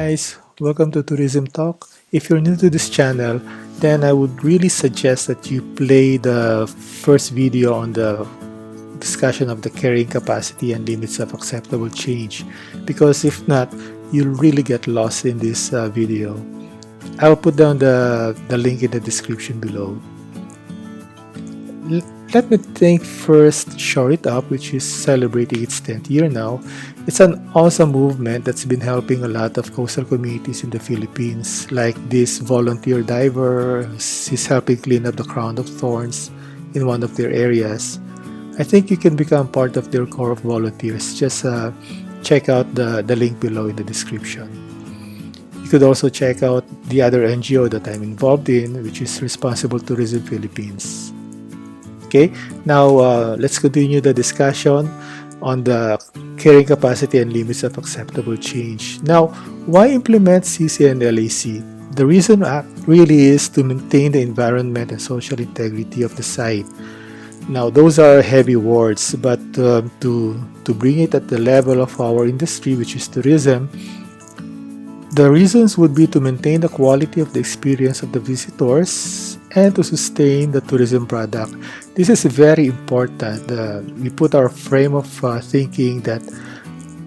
guys, welcome to Tourism Talk. If you're new to this channel, then I would really suggest that you play the first video on the discussion of the carrying capacity and limits of acceptable change, because if not, you'll really get lost in this video. I'll put down the link in the description below. Let me think first Shore It Up, which is celebrating its 10th year now. It's an awesome movement that's been helping a lot of coastal communities in the Philippines, like this volunteer diver. He's helping clean up the crown of thorns in one of their areas. I think you can become part of their core of volunteers. Just check out the link below in the description. You could also check out the other NGO that I'm involved in, which is Responsible Tourism Philippines. Okay, now let's continue the discussion on the carrying capacity and limits of acceptable change. Now, why implement CC and LAC? The reason really is to maintain the environment and social integrity of the site. Now, those are heavy words, but to bring it at the level of our industry, which is tourism, the reasons would be to maintain the quality of the experience of the visitors and to sustain the tourism product. This is very important. We put our frame of thinking that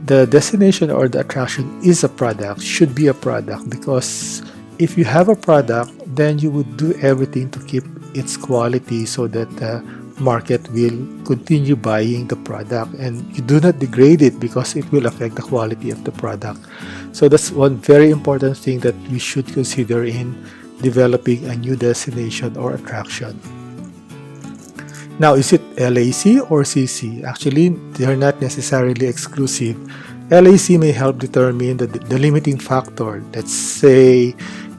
the destination or the attraction is a product, should be a product, because if you have a product, then you would do everything to keep its quality so that the market will continue buying the product, and you do not degrade it because it will affect the quality of the product. So that's one very important thing that we should consider in developing a new destination or attraction. Now, is it LAC or CC? Actually, they're not necessarily exclusive. LAC may help determine the limiting factor. Let's say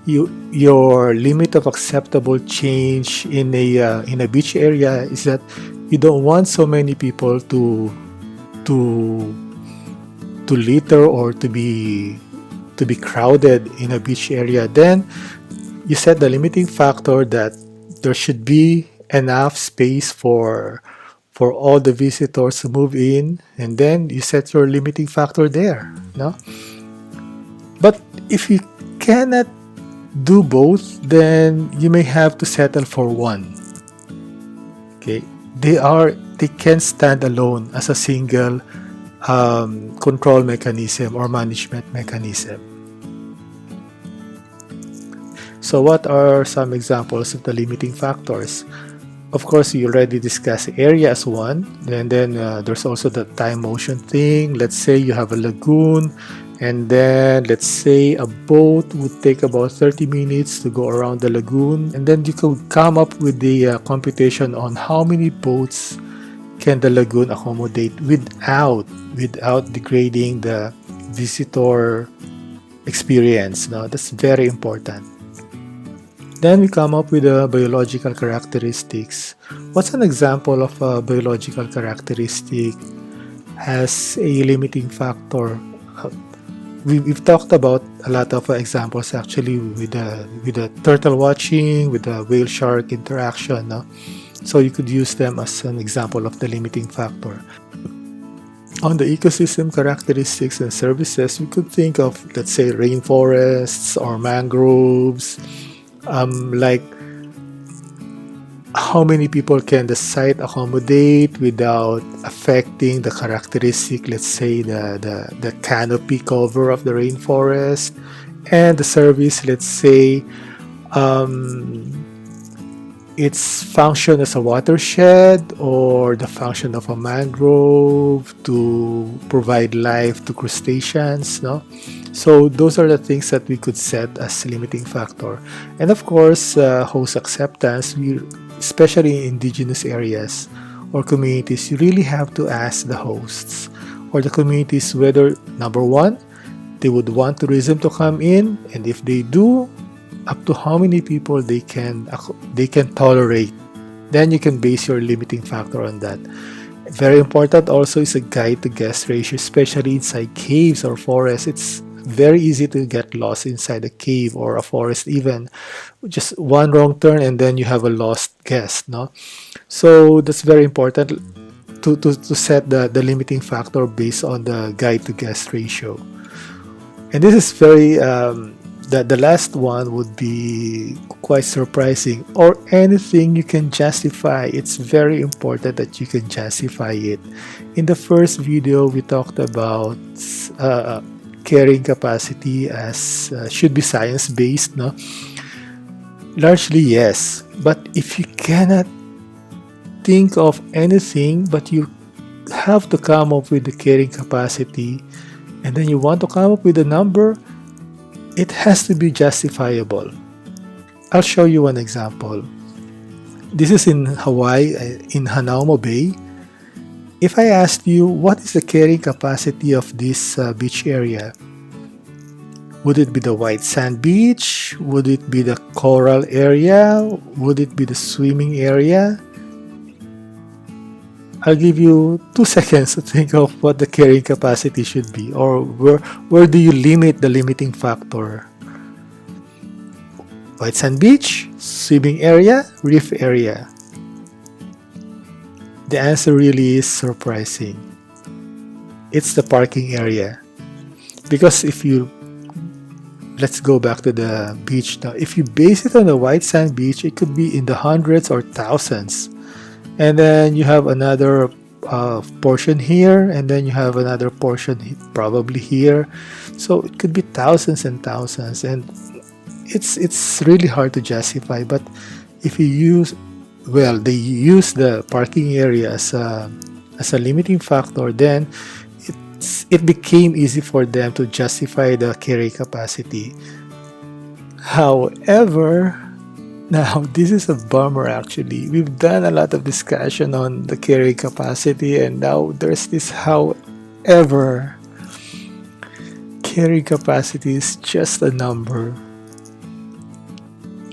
your limit of acceptable change in a beach area is that you don't want so many people to litter or to be crowded in a beach area. Then you set the limiting factor that there should be enough space for all the visitors to move in, and then you set your limiting factor there. No? But if you cannot do both, then you may have to settle for one. Okay, they can stand alone as a single control mechanism or management mechanism. So what are some examples of the limiting factors? Of course, you already discussed area as one, and then there's also the time motion thing. Let's say you have a lagoon, and then let's say a boat would take about 30 minutes to go around the lagoon, and then you could come up with the computation on how many boats can the lagoon accommodate without degrading the visitor experience. Now, that's very important. Then we come up with the biological characteristics. What's an example of a biological characteristic has a limiting factor? We've talked about a lot of examples actually with the turtle watching, with the whale shark interaction. No? So you could use them as an example of the limiting factor. On the ecosystem characteristics and services, we could think of, let's say, rainforests or mangroves. Like how many people can the site accommodate without affecting the characteristic, let's say the canopy cover of the rainforest, and the service, let's say its function as a watershed or the function of a mangrove to provide life to crustaceans. No? So those are the things that we could set as limiting factor. And of course, host acceptance, especially in indigenous areas or communities, you really have to ask the hosts or the communities whether, number one, they would want tourism to come in, and if they do, up to how many people they can tolerate. Then you can base your limiting factor on that. Very important also is a guide to guest ratio, especially inside caves or forests. It's very easy to get lost inside a cave or a forest, even just one wrong turn and then you have a lost guest. No, so that's very important to set the limiting factor based on the guide to guest ratio. And this is very the last one would be quite surprising, or anything you can justify. It's very important that you can justify it. In the first video, we talked about carrying capacity as should be science based, no? Largely yes, but if you cannot think of anything, but you have to come up with the carrying capacity, and then you want to come up with a number, it has to be justifiable. I'll show you one example. This is in Hawaii, in Hanauma Bay. If I asked you, what is the carrying capacity of this beach area? Would it be the white sand beach? Would it be the coral area? Would it be the swimming area? I'll give you 2 seconds to think of what the carrying capacity should be, or where do you limit the limiting factor? White sand beach, swimming area, reef area. The answer really is surprising. It's the parking area. Because if you, let's go back to the beach now. If you base it on the white sand beach, it could be in the hundreds or thousands. And then you have another portion here, and then you have another portion probably here. So it could be thousands and thousands, and it's really hard to justify. But if you use, well, they use the parking area as a limiting factor, then it became easy for them to justify the carrying capacity. However, now this is a bummer actually. We've done a lot of discussion on the carrying capacity, and now there's this however. Carrying capacity is just a number.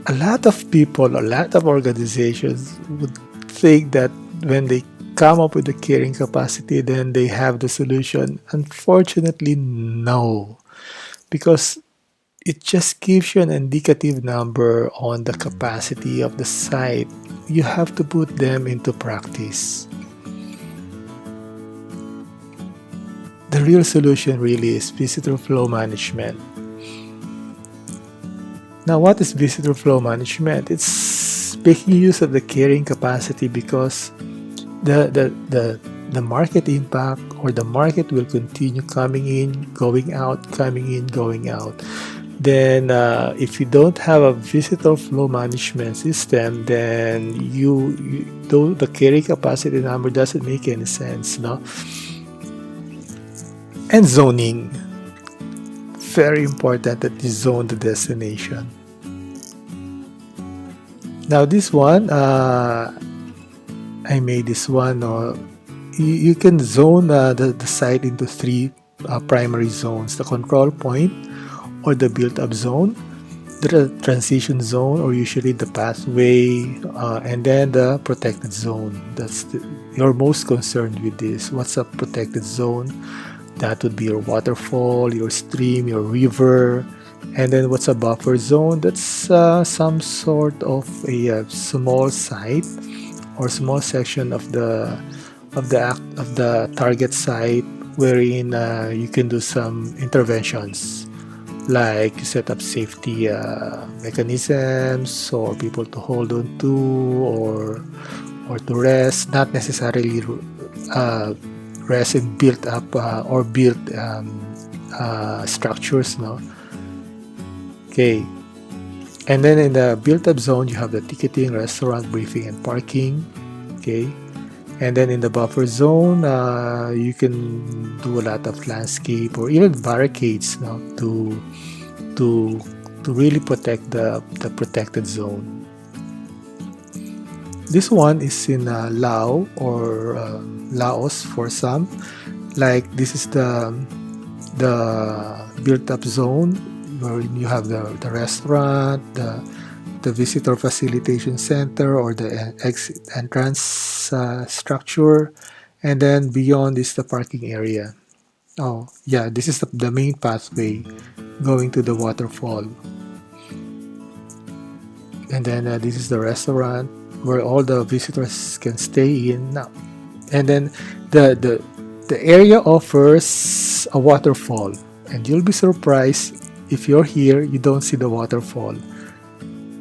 A lot of people, a lot of organizations would think that when they come up with the carrying capacity, then they have the solution. Unfortunately, no. Because it just gives you an indicative number on the capacity of the site. You have to put them into practice. The real solution really is visitor flow management. Now, what is visitor flow management? It's making use of the carrying capacity because the market impact, or the market will continue coming in, going out, coming in, going out. Then if you don't have a visitor flow management system, then the carrying capacity number doesn't make any sense, no? And zoning. Very important that you zone the destination. Now this one, I made this one. You can zone the site into 3 primary zones: the control point, or the built-up zone, the transition zone, or usually the pathway, and then the protected zone. You're most concerned with this. What's a protected zone? That would be your waterfall, your stream, your river. And then what's a buffer zone? That's some sort of a small site or small section of the target site, wherein you can do some interventions, like you set up safety mechanisms, or people to hold on to, or to rest. Not necessarily rest in built up or built structures, no? Okay. And then in the built-up zone, you have the ticketing, restaurant, briefing, and parking. Okay. And then in the buffer zone, you can do a lot of landscape or even barricades, no, to really protect the protected zone. This one is in Lao, or Laos for some. Like this is the built-up zone, where you have the restaurant, the visitor facilitation center, or the exit entrance structure, and then beyond is the parking area. Oh yeah, this is the main pathway going to the waterfall, and then this is the restaurant where all the visitors can stay in now. And then the area offers a waterfall. And you'll be surprised if you're here, you don't see the waterfall.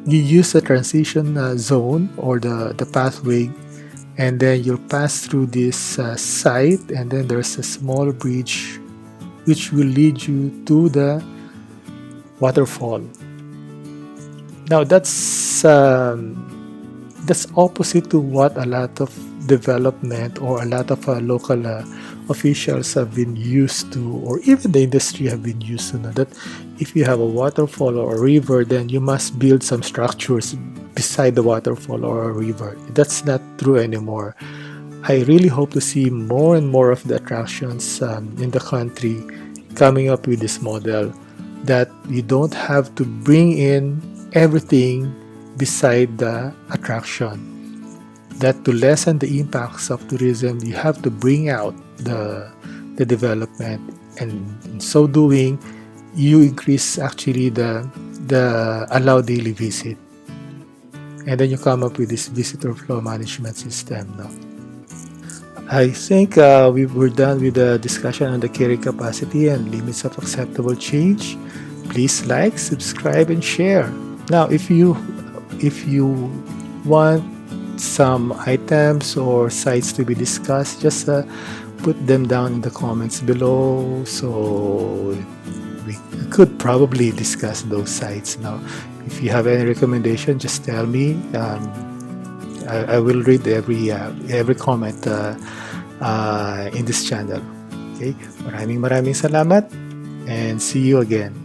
You use the transition zone or the pathway, and then you'll pass through this site, and then there's a small bridge which will lead you to the waterfall. Now that's opposite to what a lot of development or a lot of local officials have been used to, or even the industry have been used to know that if you have a waterfall or a river, then you must build some structures beside the waterfall or a river. That's not true anymore. I really hope to see more and more of the attractions in the country coming up with this model, that you don't have to bring in everything beside the attraction. That to lessen the impacts of tourism, you have to bring out the development, and in so doing, you increase actually the allowed daily visit, and then you come up with this visitor flow management system. No? I think we're done with the discussion on the carrying capacity and limits of acceptable change. Please like, subscribe, and share. Now, if you want some items or sites to be discussed, just put them down in the comments below, so we could probably discuss those sites. Now, if you have any recommendation, just tell me. I will read every comment in this channel. Okay, maraming salamat, and see you again.